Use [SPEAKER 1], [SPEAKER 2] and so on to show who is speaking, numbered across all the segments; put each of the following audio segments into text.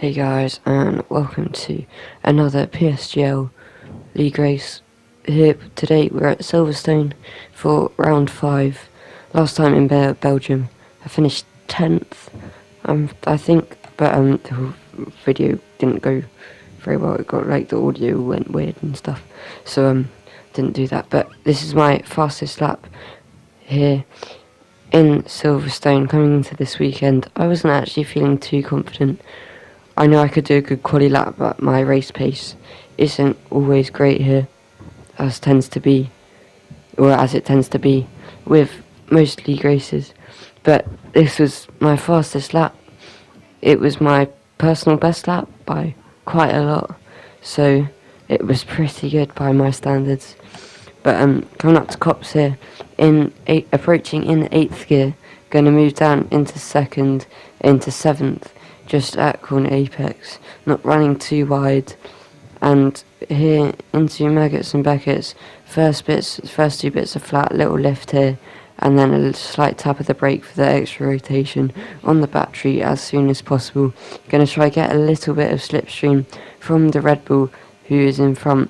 [SPEAKER 1] Hey guys, and welcome to another PSGL league race. Here today we're at Silverstone for round 5. Last time in Belgium, I finished 10th, I think, but the video didn't go very well. It got the audio went weird and stuff, so didn't do that. But this is my fastest lap here in Silverstone coming into this weekend. I wasn't actually feeling too confident. I know I could do a good quali lap, but my race pace isn't always great here, as it tends to be with most league races. But this was my fastest lap. It was my personal best lap by quite a lot, so it was pretty good by my standards. But coming up to Cops here, approaching in 8th gear, going to move down into 2nd, into 7th. Just at corner apex, not running too wide, and here into Maggots and Beckett's. First 2 bits are flat, little lift here, and then a slight tap of the brake for the extra rotation on the battery as soon as possible. Going to try get a little bit of slipstream from the Red Bull who is in front.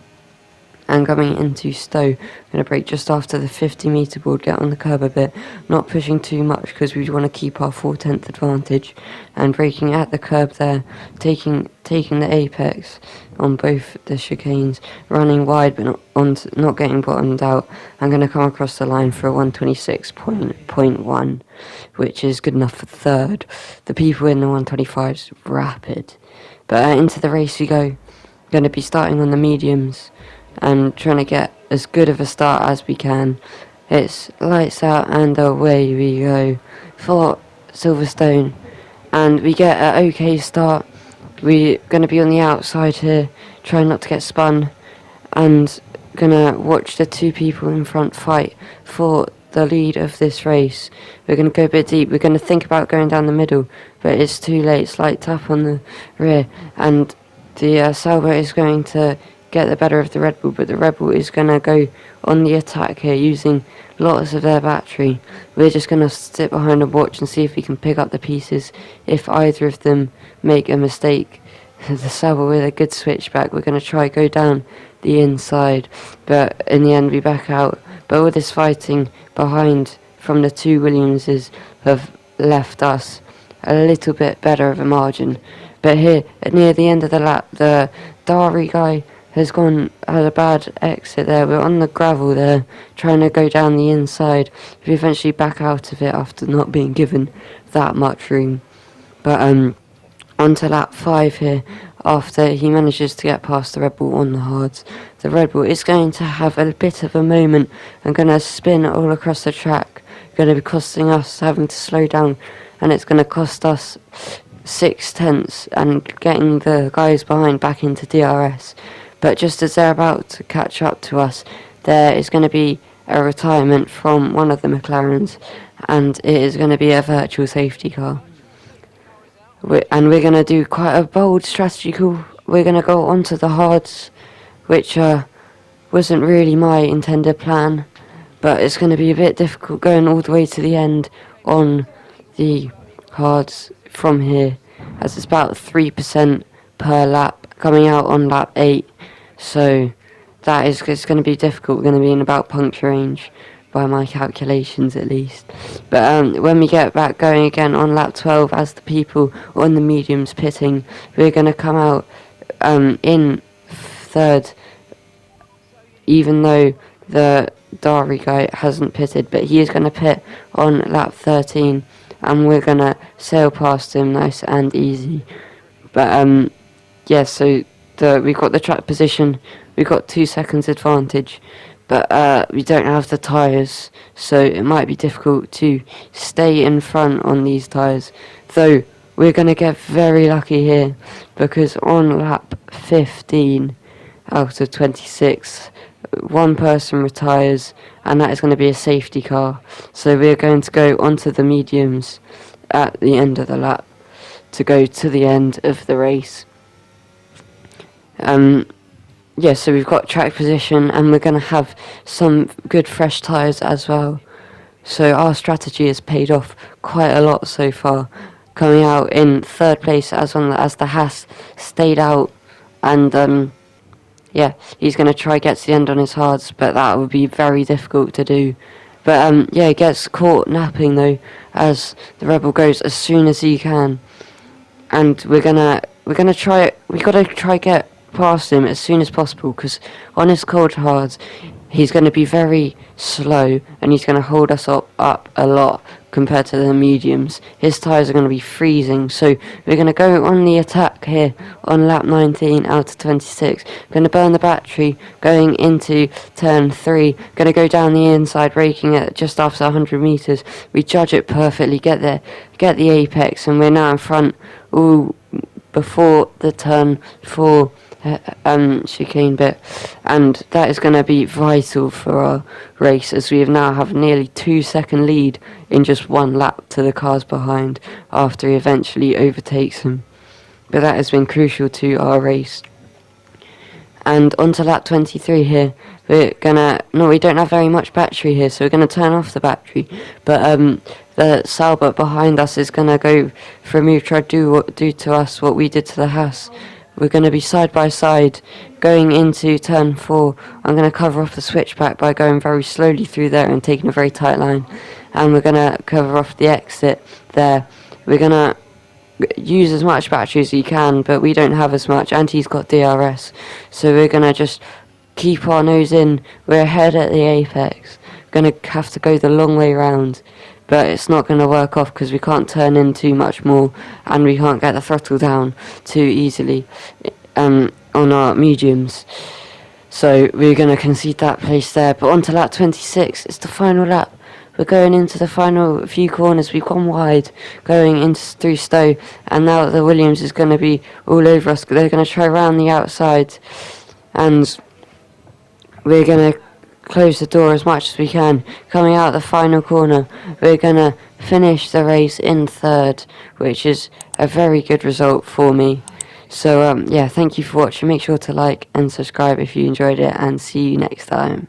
[SPEAKER 1] And coming into Stowe, going to brake just after the 50-metre board, get on the curb a bit, not pushing too much because we want to keep our 4/10 advantage, and braking at the curb there, taking the apex on both the chicanes, running wide but not getting bottomed out. I'm going to come across the line for a 126.1, which is good enough for 3rd. The people in the 125's rapid, but into the race we go. Going to be starting on the mediums and trying to get as good of a start as we can. It's lights out and away we go for Silverstone, and we get an okay start. We're going to be on the outside here, trying not to get spun, and gonna watch the 2 people in front fight for the lead of this race. We're going to go a bit deep. We're going to think about going down the middle, but it's too late. Slight tap on the rear, and the Sauber is going to get the better of the Red Bull, but the Red Bull is going to go on the attack here using lots of their battery. We're just going to sit behind and watch and see if we can pick up the pieces if either of them make a mistake. The Sauber with a good switchback, we're going to try go down the inside, but in the end we back out. But all this fighting behind from the 2 Williamses have left us a little bit better of a margin. But here, near the end of the lap, the Dari guy had a bad exit there. We're on the gravel there, trying to go down the inside. We eventually back out of it after not being given that much room. But on to lap 5 here, after he manages to get past the Red Bull on the hards. The Red Bull is going to have a bit of a moment and going to spin all across the track. Going to be costing us having to slow down, and it's going to cost us 6/10 and getting the guys behind back into DRS. But just as they're about to catch up to us, there is going to be a retirement from one of the McLarens, and it is going to be a virtual safety car. And we're going to do quite a bold strategy call. We're going to go onto the hards, which wasn't really my intended plan, but it's going to be a bit difficult going all the way to the end on the hards from here, as it's about 3% per lap coming out on lap 8. So that is it's going to be difficult. We're going to be in about puncture range by my calculations at least. But when we get back going again on lap 12, as the people on the mediums pitting, we're going to come out in 3rd, even though the Dari guy hasn't pitted, but he is going to pit on lap 13, and we're going to sail past him nice and easy. But yeah, so we got the track position, we got 2 seconds advantage, but we don't have the tyres, so it might be difficult to stay in front on these tyres. Though we're going to get very lucky here, because on lap 15 out of 26, 1 person retires, and that is going to be a safety car. So we're going to go onto the mediums at the end of the lap to go to the end of the race. Yeah, so we've got track position, and we're going to have some good fresh tyres as well. So our strategy has paid off quite a lot so far. coming out in third place as the Haas stayed out, and yeah, he's going to try get to the end on his hards, but that would be very difficult to do. But yeah, he gets caught napping though, as the Rebel goes as soon as he can, and we're gonna try. We gotta try get past him as soon as possible, because on his cold hards, he's going to be very slow, and he's going to hold us up a lot compared to the mediums. His tyres are going to be freezing, so we're going to go on the attack here on lap 19 out of 26. Going to burn the battery, going into turn 3, going to go down the inside, braking at just after 100 metres. We judge it perfectly, get there, get the apex, and we're now in front, before the turn 4 chicane bit, and that is going to be vital for our race, as we now have nearly 2-second lead in just one lap to the cars behind after he eventually overtakes them. But that has been crucial to our race. And onto lap 23 here, we don't have very much battery here, so we're going to turn off the battery, but the Salbert behind us is going to go for a move, try to do to us what we did to the Haas. We're going to be side by side going into turn 4. I'm going to cover off the switchback by going very slowly through there and taking a very tight line, and we're going to cover off the exit there. We're going to use as much battery as he can, but we don't have as much, and he's got DRS, so we're going to just keep our nose in. We're ahead at the apex, going to have to go the long way round, but it's not going to work off because we can't turn in too much more, and we can't get the throttle down too easily on our mediums, so we're going to concede that place there. But on to lap 26, it's the final lap. We're going into the final few corners. We've gone wide, going through Stowe, and now the Williams is going to be all over us. They're going to try round the outside, and we're going to close the door as much as we can. Coming out the final corner, we're going to finish the race in third, which is a very good result for me. So yeah, thank you for watching. Make sure to like and subscribe if you enjoyed it, and see you next time.